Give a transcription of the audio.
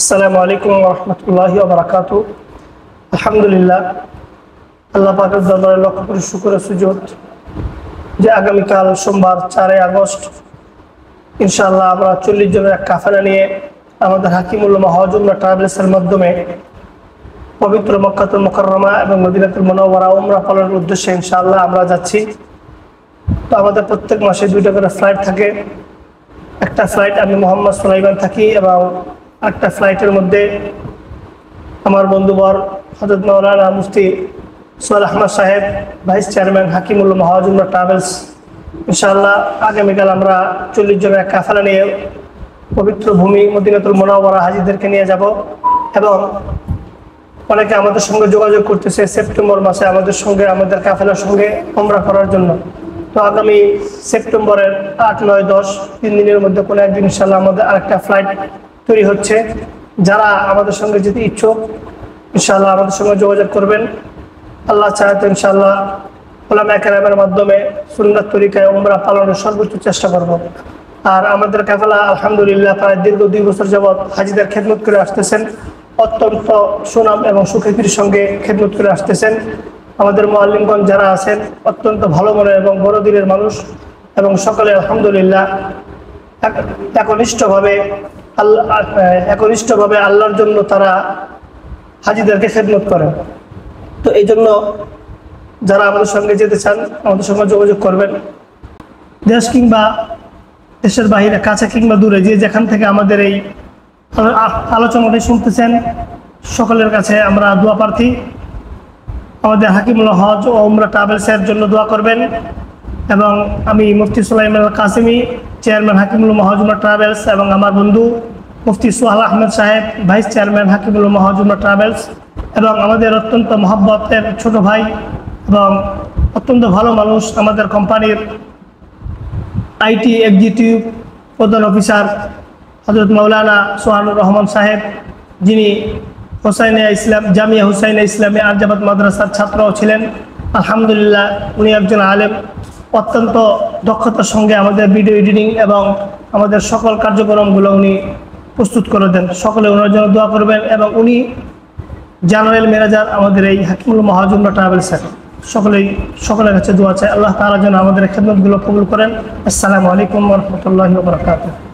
আসসালামু আলাইকুম ওয়া রাহমাতুল্লাহি ওয়া বারাকাতুহু। আলহামদুলিল্লাহ, আল্লাহ পাকের দরবারে লক্ষ কোটি শুকর ও সুজুদ যে আগামীকাল সোমবার 4 আগস্ট ইনশাআল্লাহ আমরা 40 জনের এক কাফেলা নিয়ে আমাদের হাকিমুল্লাহ হজ উমরা ট্রাভেলসের মাধ্যমে পবিত্র মক্কাতুল মুকাররমা এবং মদিনাতুল মুনাওয়ারা উমরা পালনের উদ্দেশ্যে ইনশাআল্লাহ আমরা যাচ্ছি। তো আমাদের প্রত্যেক মাসে 2টা করে ফ্লাইট থাকে। একটা ফ্লাইট আমি মোহাম্মদ সুলাইমান থাকি এবং একটা ফ্লাইটের মধ্যে আমার বন্ধুবর হযরত মাওলানা মুফতি সোহেল আহমদ সাহেব, ভাইস চেয়ারম্যান হাকিমুল্লাহ হজ উমরা ট্রাভেলস। ইনশাআল্লাহ আগামীকাল আমরা 40 জনের এক কাফেলা নিয়ে পবিত্র ভূমি মদিনাতুল মুনাওয়ারা হাজিদেরকে নিয়ে যাব এবং অনেকে আমাদের সঙ্গে যোগাযোগ করতেছে সেপ্টেম্বর মাসে আমাদের সঙ্গে আমাদের কাফেলার সঙ্গে উমরা করার জন্য। তো আগামী সেপ্টেম্বরের 8, 9, 10 3 দিনের মধ্যে কোনো একদিন ইনশাআল্লাহ আমাদের আরেকটা ফ্লাইট তৈরি হচ্ছে। যারা আমাদের সঙ্গে যেতে ইচ্ছুক ইনশাআল্লাহ আমাদের সঙ্গে যোগাযোগ করবেন। আল্লাহ চায় তো ইনশাআল্লাহ উলামায়ে কেরামের মাধ্যমে সুন্নাত তরিকায় উমরা পালনের সর্বোচ্চ চেষ্টা করব। আর আমাদের কাফেলা আলহামদুলিল্লাহ প্রায় দীর্ঘ 2 বছর যাবৎ হাজিদের খেদমত করে আসতেছেন, অত্যন্ত সুনাম এবং সুখ্যাতির সঙ্গে খেদমত করে আসতেছেন। আমাদের মুআল্লিমগণ যারা আছেন অত্যন্ত ভালো মনের এবং বড় দিলের মানুষ এবং সকলে আলহামদুলিল্লাহ একনিষ্ঠভাবে আল্লাহর জন্য তারা হাজিদেরকে খেদমত করেন। তো এই জন্য যারা আমাদের সঙ্গে যেতে চান আমাদের সঙ্গে যোগাযোগ করবেন। দেশ কিংবা দেশের বাইরে, কাছে কিংবা দূরে, যে যেখান থেকে আমাদের এই আলোচনাটি শুনতেছেন সকলের কাছে আমরা দোয়া প্রার্থী। আমাদের হাকিমুল্লাহ হজ ও উমরা ট্রাভেলসের জন্য দোয়া করবেন এবং আমি মুফতি সুলাইমান আল কাসেমি, চেয়ারম্যান হাকিমুল্লাহ হজ উমরা ট্রাভেলস, এবং আমার বন্ধু মুফতি সোহেল আহমদ সাহেব, ভাইস চেয়ারম্যান হাকিমুল্লাহ হজ উমরা ট্রাভেলস, এবং আমাদের অত্যন্ত মহব্বতের ছোট ভাই এবং অত্যন্ত ভালো মানুষ আমাদের কোম্পানির আইটি এক্সিকিউটিভ প্রধান অফিসার হযরত মাওলানা সোহানুর রহমান সাহেব, যিনি জামিয়া হুসাইনিয়া ইসলামী আরজাবাদ মাদ্রাসার ছাত্রও ছিলেন। আলহামদুলিল্লাহ উনি একজন আলেম, অত্যন্ত দক্ষতার সঙ্গে আমাদের ভিডিও এডিটিং এবং আমাদের সকল কার্যক্রমগুলো উনি প্রস্তুত করে দেন। সকলে ওনার জন্য দোয়া করবেন এবং উনি জেনারেল ম্যানেজার আমাদের এই হাকিমুল্লাহ হজ উমরা ট্রাভেলসের। সকলের কাছে দোয়া চাই আল্লাহ তাআলা যেন আমাদের খেদমতগুলো কবুল করেন। আসসালামু আলাইকুম ওয়া রাহমাতুল্লাহি ওয়া বারাকাতুহু।